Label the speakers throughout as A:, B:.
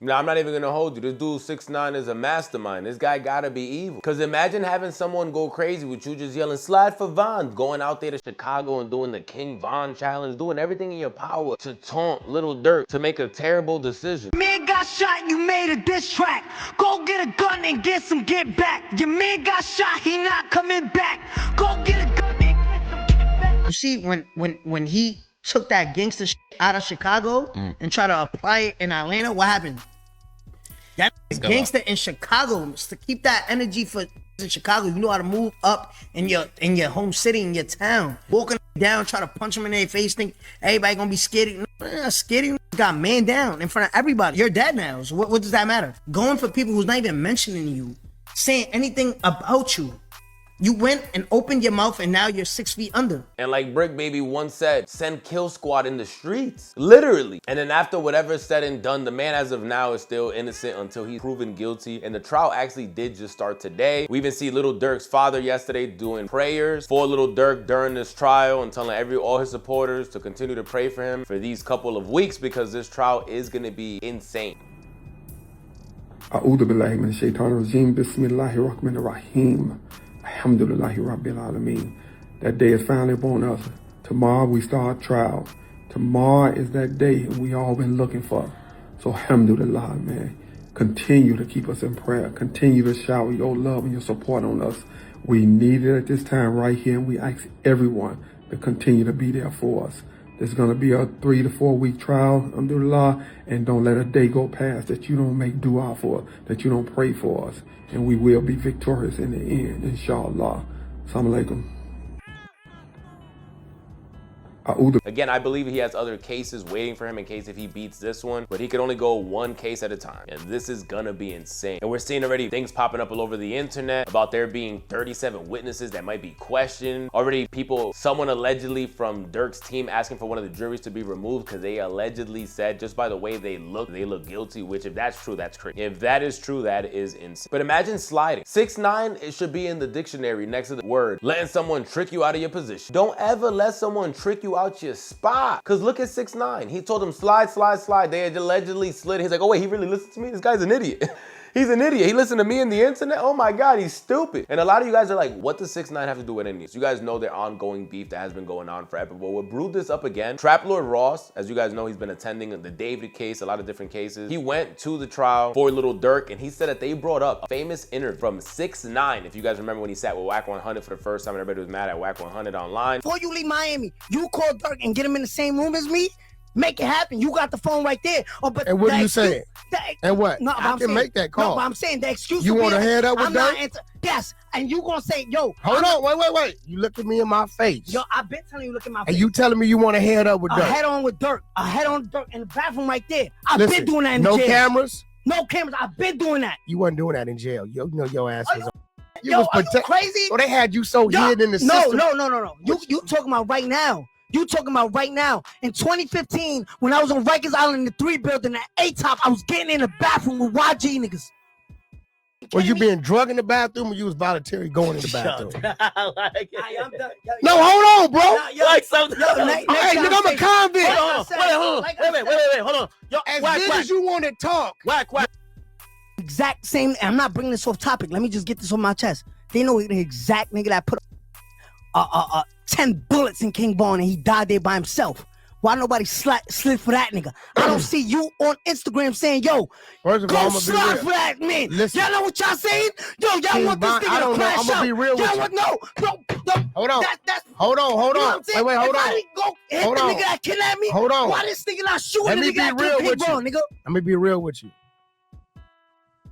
A: Now, I'm not even gonna hold you. This dude 6ix9ine is a mastermind. This guy gotta be evil. Because imagine having someone go crazy with you just yelling, slide for Von, going out there to Chicago and doing the King Von challenge, doing everything in your power to taunt Lil Durk to make a terrible decision.
B: Man got shot, you made a diss track. Go get a gun and get back. Your man got shot, he not coming back. Go get a gun and get back.
C: You see, when he took that gangster shit out of Chicago and tried to apply it in Atlanta, what happened? That gangster in Chicago, to keep that energy for in Chicago, you know how to move up in your home city, in your town. Walking down, try to punch him in their face, think everybody gonna be scared. No, scared, you got man down in front of everybody. You're dead now, so what does that matter? Going for people who's not even mentioning you, saying anything about you. You went and opened your mouth and now you're 6 feet under.
A: And like Brick Baby once said, send Kill Squad in the streets, literally. And then after whatever's said and done, the man as of now is still innocent until he's proven guilty. And the trial actually did just start today. We even see Lil Durk's father yesterday doing prayers for Lil Durk during this trial and telling all his supporters to continue to pray for him for these couple of weeks because this trial is gonna be insane.
D: A'udhu billahi minash shaitanir rajeem. Bismillahir rahmanir rahim. Alhamdulillahi Rabbil Alameen. That day is finally upon us. Tomorrow we start trial. Tomorrow is that day we all been looking for. So alhamdulillah, man. Continue to keep us in prayer. Continue to shower your love and your support on us. We need it at this time right here, and we ask everyone to continue to be there for us. There's going to be a 3 to 4 week trial, alhamdulillah, and don't let a day go past that you don't make dua for, that you don't pray for us. And we will be victorious in the end, inshallah. Assalamu alaikum.
A: Again, I believe he has other cases waiting for him in case if he beats this one, but he could only go one case at a time. And this is gonna be insane. And we're seeing already things popping up all over the internet about there being 37 witnesses that might be questioned. Already someone allegedly from Durk's team asking for one of the juries to be removed because they allegedly said just by the way they look guilty, which if that's true, that's crazy. If that is true, that is insane. But imagine sliding. 6ix9ine, it should be in the dictionary next to the word, letting someone trick you out of your position. Don't ever let someone trick you out your spot. Cause look at 6ix9ine. He told him slide, slide, slide. They had allegedly slid. He's like, oh wait, he really listened to me? This guy's an idiot. He's an idiot. He listened to me and the internet? Oh my God, he's stupid. And a lot of you guys are like, what does 6ix9ine have to do with any of this? You guys know their ongoing beef that has been going on forever. But what brewed this up again, Trap Lord Ross, as you guys know, he's been attending the David case, a lot of different cases. He went to the trial for Lil Durk and he said that they brought up a famous interview from 6ix9ine. If you guys remember when he sat with Wack 100 for the first time and everybody was mad at Wack 100 online.
C: Before you leave Miami, you call Durk and get him in the same room as me? Make it happen. You got the phone right there. Oh, but
E: and what are you saying? And what?
C: No,
E: I can make that call.
C: No, but I'm saying the excuse.
E: You want to head up with
C: Durk? Yes. And you gonna say, yo.
E: Hold on. Wait. You look at me in my face.
C: Yo, I've been telling you, look at my face.
E: And you telling me you want to head up with Durk?
C: Head on with Durk. Head on Durk in the bathroom right there. I've been doing that in jail.
E: No cameras?
C: No cameras. I've been doing that.
E: You wasn't doing that in jail. You know your ass was.
C: Yo, are you crazy?
E: Oh, they had you so hidden in the system.
C: No. You talking about right now. You talking about right now. In 2015, when I was on Rikers Island in the 3 building at A-Top, I was getting in the bathroom with YG niggas.
E: Was you being drugged in the bathroom or you was voluntary going in the bathroom? No, hold on, bro.
F: Like something.
E: Hey, nigga, I'm a convict.
F: Hold on. Yo,
E: as good as you want to talk.
F: Wack.
C: Exact same. I'm not bringing this off topic. Let me just get this on my chest. They know the exact nigga that put 10 bullets in King Von and he died there by himself. Why nobody slid for that nigga? I don't see you on Instagram saying, yo,
E: first of all,
C: go slide for that man.
E: Listen,
C: y'all know what y'all saying? Yo, y'all want this nigga to crash out.
E: I'm gonna be real with you. Hold on. Hold on. Wait, hold on.
C: If I didn't go hit the nigga that kidnapped me,
E: hold on.
C: Why this nigga not shooting the nigga that killed King Von, nigga?
E: Let me be real with you.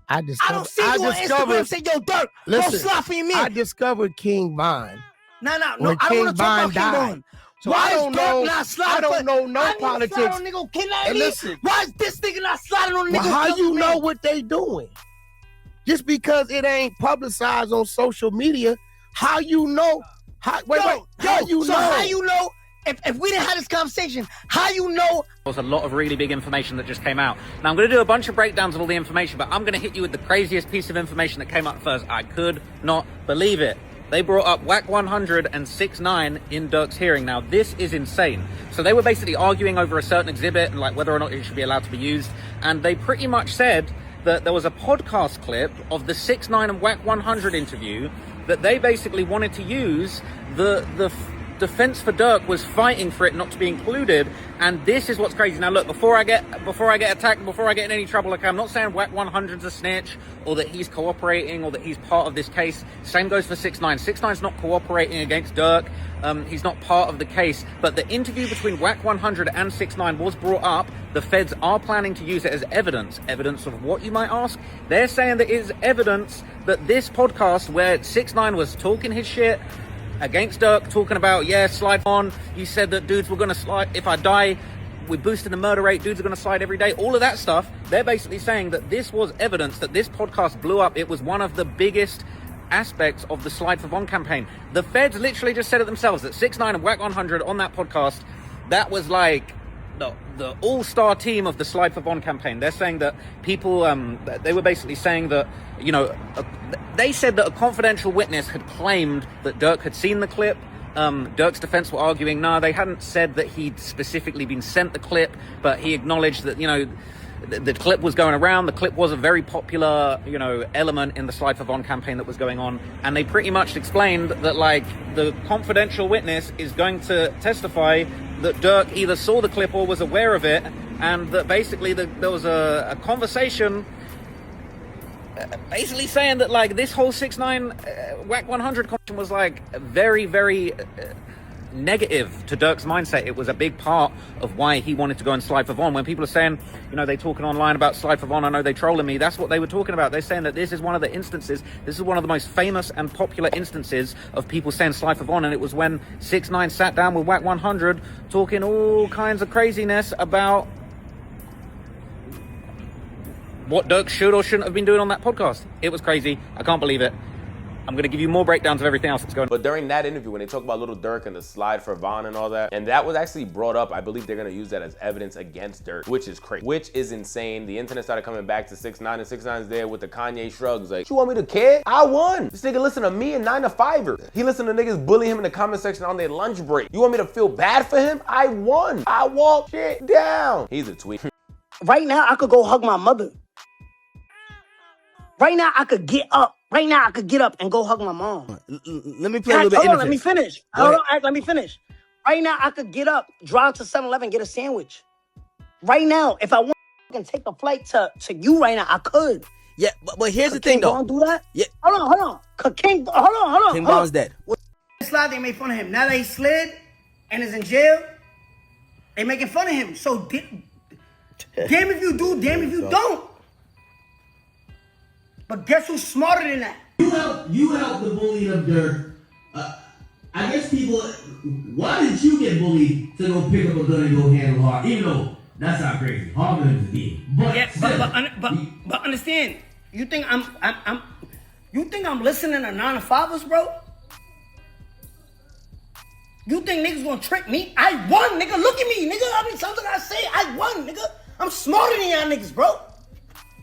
E: I don't
C: see you on Instagram saying, yo, Durk, go slide for your man.
E: I discovered King Von.
C: No, I don't want to talk about King Von.
E: So I don't know no politics.
C: And listen, why is this nigga not sliding on the nigga?
E: How you know what they doing? Just because it ain't publicized on social media, how you know? How you
C: know? If we didn't have this conversation, how you know?
F: There's a lot of really big information that just came out. Now I'm going to do a bunch of breakdowns of all the information, but I'm going to hit you with the craziest piece of information that came up first. I could not believe it. they brought up Wack 100 and 6ix9ine in Durk's hearing. Now, this is insane. So they were basically arguing over a certain exhibit and like whether or not it should be allowed to be used. And they pretty much said that there was a podcast clip of the 6ix9ine and Wack 100 interview that they basically wanted to use. The defense for Durk was fighting for it not to be included, and this is what's crazy. Now look, before I get attacked, before I get in any trouble, okay, I'm not saying Wack 100's a snitch or that he's cooperating or that he's part of this case. Same goes for 6ix9ine. 6ix9ine's not cooperating against Durk. He's not part of the case. But the interview between Wack 100 and 6ix9ine was brought up. The feds are planning to use it as evidence. Evidence of what, you might ask? They're saying that it is evidence that this podcast where 6ix9ine was talking his shit against Durk, talking about, yeah, slide on. You said that dudes were going to slide. If I die, we're boosting the murder rate. Dudes are going to slide every day. All of that stuff. They're basically saying that this was evidence that this podcast blew up. It was one of the biggest aspects of the Slide for Von campaign. The feds literally just said it themselves that 6ix9ine and Wack 100 on that podcast, that was like the all-star team of the Slide for Von campaign. They're saying that people, they were basically saying that, you know, they said that a confidential witness had claimed that Durk had seen the clip. Durk's defense were arguing, no, they hadn't said that he'd specifically been sent the clip, but he acknowledged that, you know, the clip was going around. The clip was a very popular, you know, element in the Slide for Von campaign that was going on. And they pretty much explained that, like, the confidential witness is going to testify that Durk either saw the clip or was aware of it, and that basically there was a conversation basically saying that, like, this whole 6ix9ine Wack 100 conversation was, like, very, very negative to Durk's mindset. It was a big part of why he wanted to go and Slide for Von. When people are saying, you know, they talking online about Slide for Von, I know they trolling me, that's what they were talking about. They're saying that this is one of the instances, this is one of the most famous and popular instances of people saying Slide for Von, and it was when 6ix9ine sat down with Wack 100 talking all kinds of craziness about what Durk should or shouldn't have been doing on that podcast. It was crazy. I can't believe it. I'm going to give you more breakdowns of everything else that's going on.
A: But during that interview, when they talk about Lil Durk and the Slide for Von and all that, and that was actually brought up, I believe they're going to use that as evidence against Durk, which is crazy, which is insane. The internet started coming back to 6ix9ine, and 6ix9ine's there with the Kanye shrugs, like, you want me to care? I won. This nigga listen to me and 9 to 5ers. He listened to niggas bully him in the comment section on their lunch break. You want me to feel bad for him? I won. I walked shit down. He's a tweet.
C: Right now, I could go hug my mother. Right now, I could get up. Right now, I could get up and go hug my mom.
E: Let me play a little bit.
C: Hold on, let me finish. Hold on, let me finish. Right now, I could get up, drive to 7-Eleven, get a sandwich. Right now, if I want to take a flight to you right now, I could.
E: Yeah, but here's the thing, though.
C: King Von do that?
E: Yeah.
C: Hold on. King, hold on.
E: King Von's dead.
C: Slide, they made fun of him. Now that he slid and is in jail, they making fun of him. So, damn if you do, damn if you don't. But guess who's smarter than that?
G: You helped the bullying of Durk. I guess people, why did you get bullied to go pick up a gun and go handle hard? Even though that's not crazy. Harmon is a thief.
C: But understand, you think I'm listening to 9 to 5ers, bro? You think niggas gonna trick me? I won, nigga. Look at me, nigga. I mean, something I say, I won, nigga. I'm smarter than y'all niggas, bro.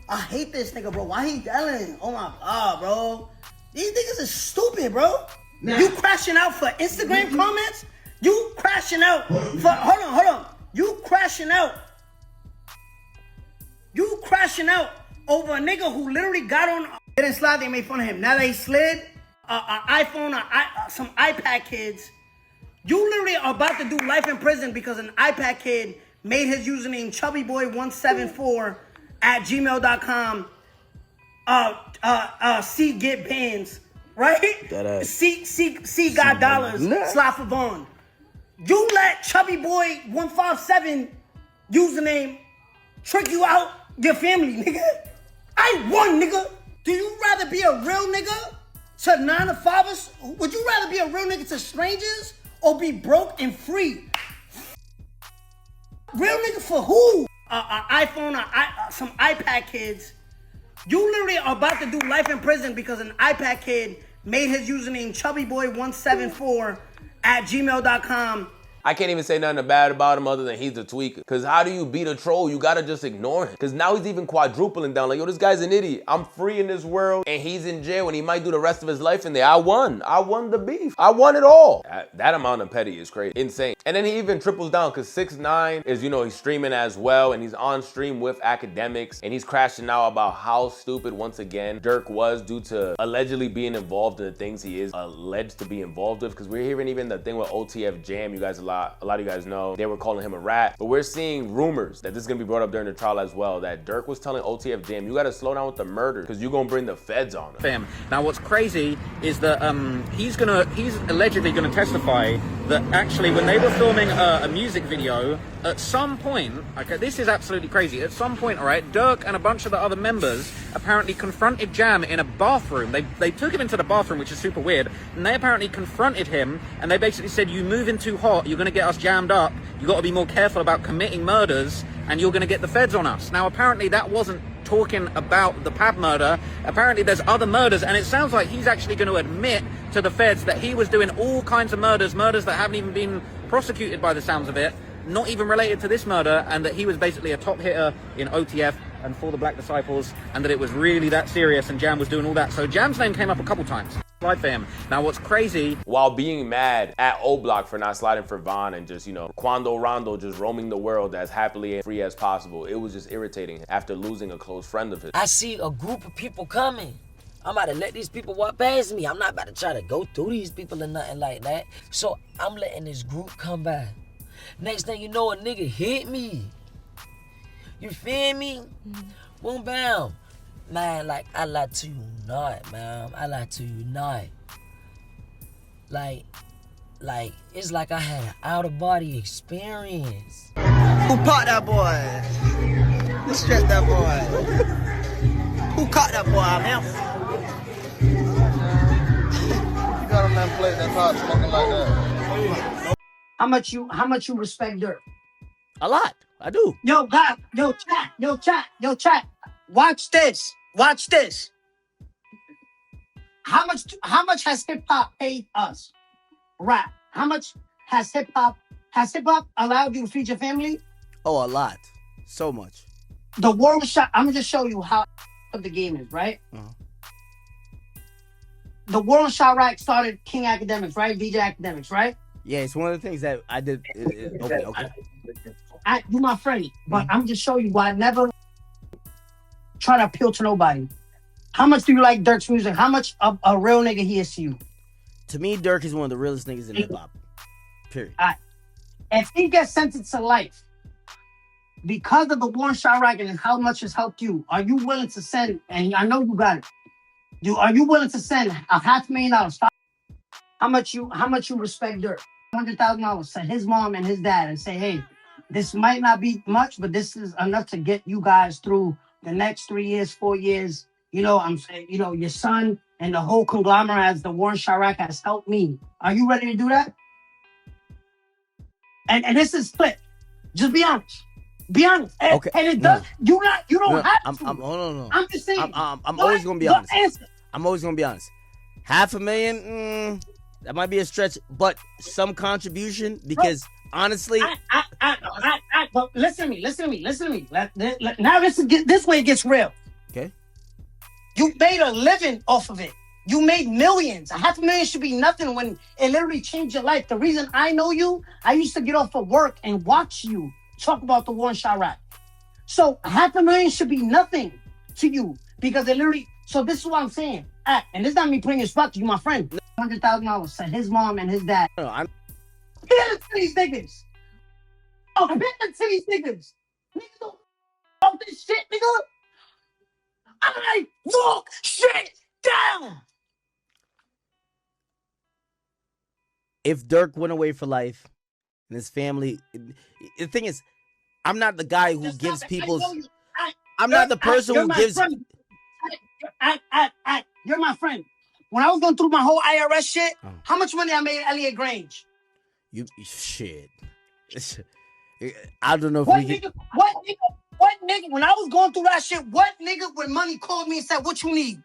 C: I hate this nigga, bro. Why he yelling? Oh my God, bro. These niggas are stupid, bro. Now, you crashing out for Instagram comments? You crashing out for, hold on. You crashing out over a nigga who literally got on, didn't slide, they made fun of him. Now that he slid, an iPhone, some iPad kids, you literally are about to do life in prison because an iPad kid made his username chubbyboy174 at gmail.com, C get bands, right? C got dollars, Slide for Von. You let chubbyboy157 username trick you out your family, nigga. I won, nigga. Do you rather be a real nigga to 9 to 5ers? Would you rather be a real nigga to strangers or be broke and free? Real nigga for who? iPhone, some iPad kids. You literally are about to do life in prison because an iPad kid made his username chubbyboy174 at gmail.com,
A: I can't even say nothing bad about him other than he's a tweaker. Because how do you beat a troll? You gotta just ignore him. Because now he's even quadrupling down. Like, yo, this guy's an idiot. I'm free in this world, and he's in jail, and he might do the rest of his life in there. I won the beef. I won it all. That amount of petty is crazy. Insane. And then he even triples down because 6ix9ine is, you know, he's streaming as well, and he's on stream with Akademiks, and he's crashing out about how stupid, once again, Durk was due to allegedly being involved in the things he is alleged to be involved with. Because we're hearing even the thing with OTF Jam, you guys, a lot of you guys know, they were calling him a rat. But we're seeing rumors that this is gonna be brought up during the trial as well, that Durk was telling OTF Jam, you gotta slow down with the murder because you're gonna bring the feds on him.
F: Fam. Now what's crazy is that he's allegedly gonna testify that actually when they were filming a music video, at some point, okay, this is absolutely crazy, at some point, all right, Durk and a bunch of the other members apparently confronted Jam in a bathroom. They took him into the bathroom, which is super weird, and they apparently confronted him, and they basically said, you moving too hot, you're gonna get us jammed up, you gotta be more careful about committing murders, and you're gonna get the feds on us. Now apparently that wasn't talking about the pab murder. Apparently there's other murders, and it sounds like he's actually going to admit to the feds that he was doing all kinds of murders that haven't even been prosecuted by the sounds of it, not even related to this murder, and that he was basically a top hitter in OTF and for the Black Disciples, and that it was really that serious, and Jam was doing all that. So Jam's name came up a couple times. Slide for him. Now what's crazy,
A: while being mad at O-Block for not sliding for Von and just, you know, Quando Rondo just roaming the world as happily and free as possible, it was just irritating after losing a close friend of his.
H: I see a group of people coming. I'm about to let these people walk past me. I'm not about to try to go through these people or nothing like that. So I'm letting this group come by. Next thing you know, a nigga hit me. You feel me? Boom, bam. Man, like, I lie to you not, man. I lie to you not. Like, it's like I had an out-of-body experience.
C: Who popped that boy? Who stretched that boy? Who caught that boy, man?
E: You got on that plate that's hot smoking like that.
C: How much you respect Durk?
I: A lot. I do.
C: Yo, God, yo, chat. Watch this. How much has hip hop paid us? Rap. How much has hip hop allowed you to feed your family?
I: Oh, a lot. So much.
C: The war was shot. I'm gonna just show you how the game is, right? The war on Chirac started King Akademiks, right? DJ Akademiks, right?
I: Yeah, it's one of the things that I did. Okay.
C: You my friend, but I'm just showing you why I never try to appeal to nobody. How much do you like Durk's music? How much of a real nigga he is to you?
I: To me, Durk is one of the realest niggas in hip hop. Period.
C: If he gets sentenced to life because of the war on Chirac and how much has helped you, are you willing to send? And I know you got it. Are you willing to send $500,000? How much you respect Durk? $100,000 to his mom and his dad and say, hey, this might not be much, but this is enough to get you guys through the next 3 years, 4 years. You know, I'm saying, you know, your son and the whole conglomerate as the war in Chirac has helped me. Are you ready to do that? And this is split. Just be honest. Be honest.
I: Okay.
C: And it does. You don't have to.
I: No.
C: I'm just saying.
I: I'm always gonna be honest. I'm always gonna be honest. $500,000, that might be a stretch, but some contribution because honestly,
C: but listen to me. Now this way it gets real.
I: Okay.
C: You made a living off of it. You made millions. $500,000 should be nothing when it literally changed your life. The reason I know you, I used to get off of work and watch you talk about the war in Chirac. So $500,000 should be nothing to you because it literally. So this is what I'm saying. And this is not me putting your spot to you, my friend. $100,000 to his mom and his dad.
I: No, I'm.
C: Pay it to these niggas. Oh, pay it to these niggas. Niggas don't talk this shit, nigga. I walk shit down.
I: If Durk went away for life and his family, the thing is, I'm not the guy who gives people's. I'm not the person who gives.
C: You're my friend. When I was going through my whole IRS shit, how much money I made at Elliott Grange?
I: You shit. I don't know if
C: What nigga? When I was going through that shit, what nigga with money called me and said, "What you need?"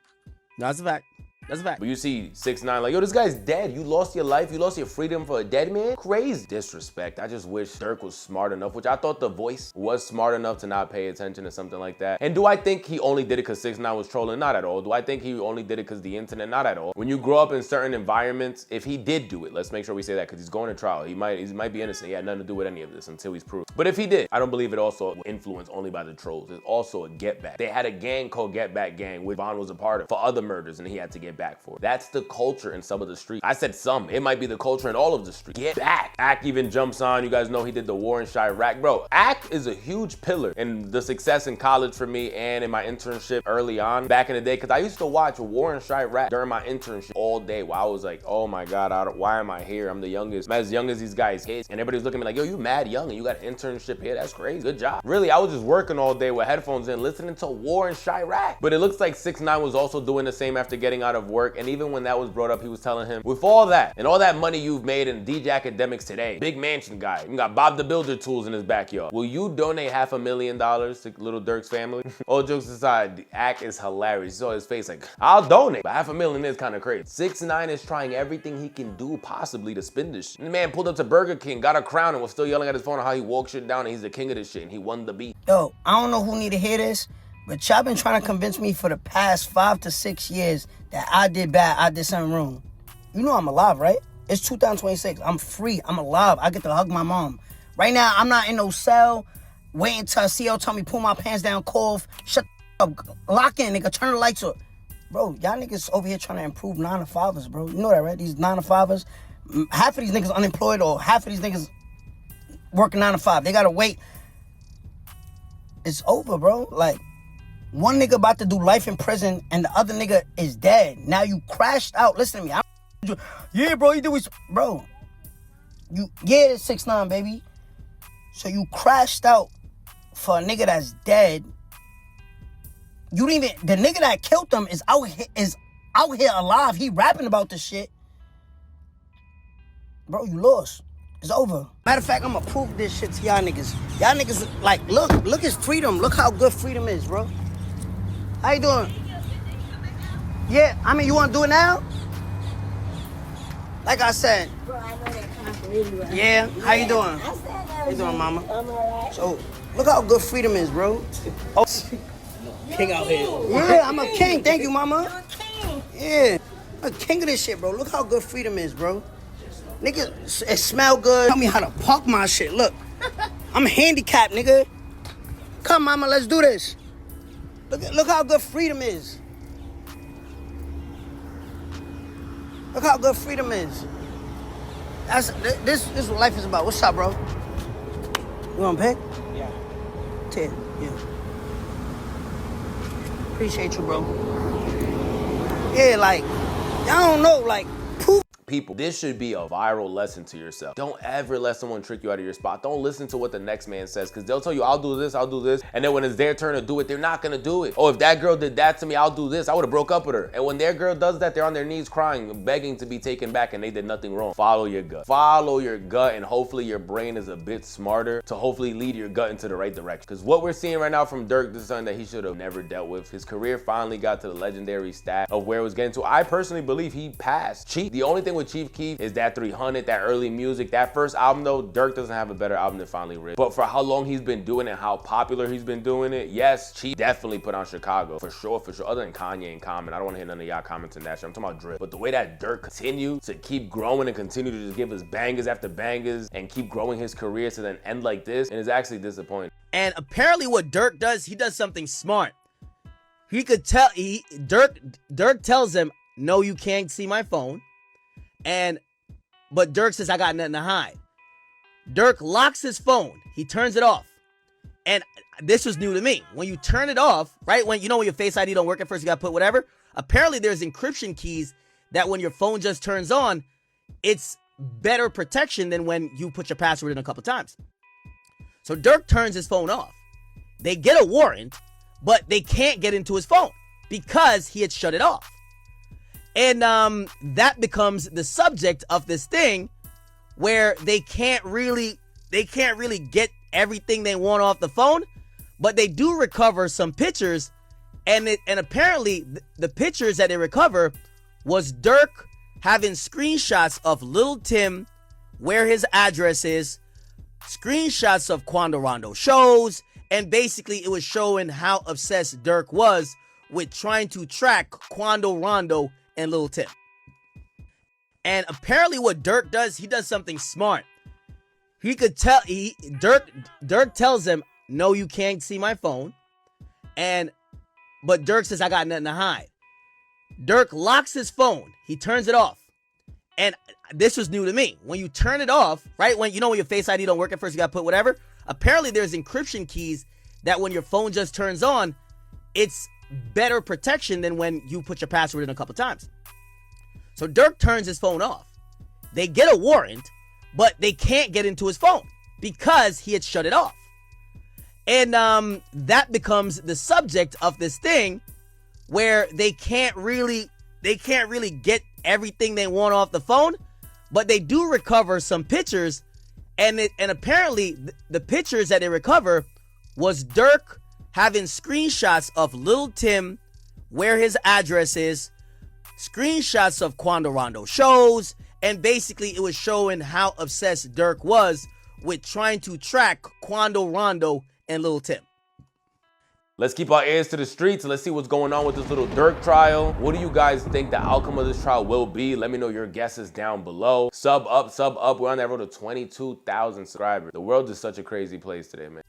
I: No, that's a fact. That's a fact.
A: But you see 6ix9ine like, yo, this guy's dead. You lost your life. You lost your freedom for a dead man. Crazy disrespect. I just wish Durk was smart enough, which I thought The Voice was smart enough to not pay attention to something like that. And do I think he only did it because 6ix9ine was trolling? Not at all. Do I think he only did it because the internet? Not at all. When you grow up in certain environments, if he did do it, let's make sure we say that because he's going to trial. He might be innocent. He had nothing to do with any of this until he's proved. But if he did, I don't believe it also influenced only by the trolls. It's also a get back. They had a gang called Get Back Gang, which Von was a part of, for other murders, and he had to get back for it. That's the culture in some of the streets. I said some. It might be the culture in all of the streets. Get back. Ack even jumps on. You guys know he did the war in Chirac. Bro, Ack is a huge pillar in the success in college for me and in my internship early on back in the day, because I used to watch War in Chirac during my internship all day while I was like, oh my God, why am I here? I'm the youngest. I'm as young as these guys' kids. And everybody's looking at me like, yo, you mad young and you got an internship here. That's crazy. Good job. Really, I was just working all day with headphones in, listening to War in Chirac. But it looks like 6ix9ine was also doing the same after getting out of work. And even when that was brought up, he was telling him, with all that and all that money you've made in DJ Akademiks today, big mansion guy, you got Bob the Builder tools in his backyard. Will you donate $500,000 to Lil Durk's family? All jokes aside, the act is hilarious. You saw his face like, I'll donate. But $500,000 is kind of crazy. 6ix9ine is trying everything he can do possibly to spin this shit. The man pulled up to Burger King, got a crown, and was still yelling at his phone on how he walked shit down and he's the king of this shit and he won the beat.
C: Yo, I don't know who need to hear this, but y'all been trying to convince me for the past 5 to 6 years that I did bad, I did something wrong. You know I'm alive, right? It's 2026. I'm free. I'm alive. I get to hug my mom. Right now, I'm not in no cell waiting till a CO tell me pull my pants down, cough, shut the up, lock in, nigga, turn the lights up. Bro, y'all niggas over here trying to improve 9 to 5ers, bro. You know that, right? These 9 to 5ers, half of these niggas unemployed or half of these niggas working 9 to 5. They gotta wait. It's over, bro. Like, one nigga about to do life in prison and the other nigga is dead. Now you crashed out. Listen to me. Yeah, bro, you do it. Bro, it's 6ix9ine, baby. So you crashed out for a nigga that's dead. You didn't even, the nigga that killed them is out here alive. He rapping about this shit. Bro, you lost. It's over. Matter of fact, I'm gonna prove this shit to y'all niggas. Y'all niggas, like, look at freedom. Look how good freedom is, bro. How you doing? Yeah, I mean, you wanna do it now? Like I said.
J: Bro, I know that confidential, right?
C: Yeah, how you doing?
J: I said that.
C: How you doing, mama?
J: I'm alright.
C: So, look how good freedom is, bro. Oh, king out here. Yeah, I'm a king. Thank you, mama.
J: You're a king.
C: Yeah, I'm a king of this shit, bro. Look how good freedom is, bro. Nigga, it smell good. Tell me how to park my shit. Look, I'm handicapped, nigga. Come, mama, let's do this. Look how good freedom is. Look how good freedom is. This is what life is about. What's up, bro? You want to pick?
I: Yeah.
C: 10, yeah. Appreciate you, bro. Yeah, like, I don't know, like, proof.
A: People, this should be a viral lesson to yourself. Don't ever let someone trick you out of your spot. Don't listen to what the next man says, because they'll tell you, I'll do this, and then when it's their turn to do it, they're not gonna do it. Oh, if that girl did that to me, I'll do this. I would've broke up with her. And when their girl does that, they're on their knees crying, begging to be taken back, and they did nothing wrong. Follow your gut. Follow your gut, and hopefully your brain is a bit smarter to hopefully lead your gut into the right direction. Because what we're seeing right now from Durk, this is something that he should have never dealt with. His career finally got to the legendary stat of where it was getting to. I personally believe he passed Chief. The only thing with Chief Keef is that 300, that early music. That first album though, Durk doesn't have a better album than Finally Rich. But for how long he's been doing it, how popular he's been doing it, yes, Chief definitely put on Chicago. For sure. Other than Kanye and Common. I don't want to hear none of y'all comments on that shit. I'm talking about Drip. But the way that Durk continued to keep growing and continue to just give us bangers after bangers and keep growing his career to then end like this, and it's actually disappointing.
I: And apparently what Durk does, he does something smart. He could tell, Durk tells him, no, you can't see my phone. But Durk says, I got nothing to hide. Durk locks his phone. He turns it off. And this was new to me. When you turn it off, right? When your Face ID don't work at first, you got to put whatever. Apparently there's encryption keys that when your phone just turns on, it's better protection than when you put your password in a couple times. So Durk turns his phone off. They get a warrant, but they can't get into his phone because he had shut it off. And that becomes the subject of this thing where they can't really get everything they want off the phone, but they do recover some pictures, and apparently the pictures that they recover was Durk having screenshots of Lil Tim, where his address is, screenshots of Quando Rondo shows, and basically it was showing how obsessed Durk was with trying to track Quando Rondo and Lil Tim. And apparently what Durk does, he does something smart. He could tell, Durk tells him, no, you can't see my phone. But Durk says, I got nothing to hide. Durk locks his phone. He turns it off. And this was new to me. When you turn it off, right? When your Face ID don't work at first, you gotta put whatever. Apparently there's encryption keys that when your phone just turns on, it's better protection than when you put your password in a couple times. So Durk turns his phone off. They get a warrant, but they can't get into his phone because he had shut it off. And that becomes the subject of this thing where they can't really get everything they want off the phone, but they do recover some pictures, and apparently the pictures that they recover was Durk having screenshots of Lil Tim, where his address is, screenshots of Quando Rondo shows, and basically it was showing how obsessed Durk was with trying to track Quando Rondo and Lil Tim.
A: Let's keep our ears to the streets. Let's see what's going on with this little Durk trial. What do you guys think the outcome of this trial will be? Let me know your guesses down below. Sub up. We're on that road to 22,000 subscribers. The world is such a crazy place today, man.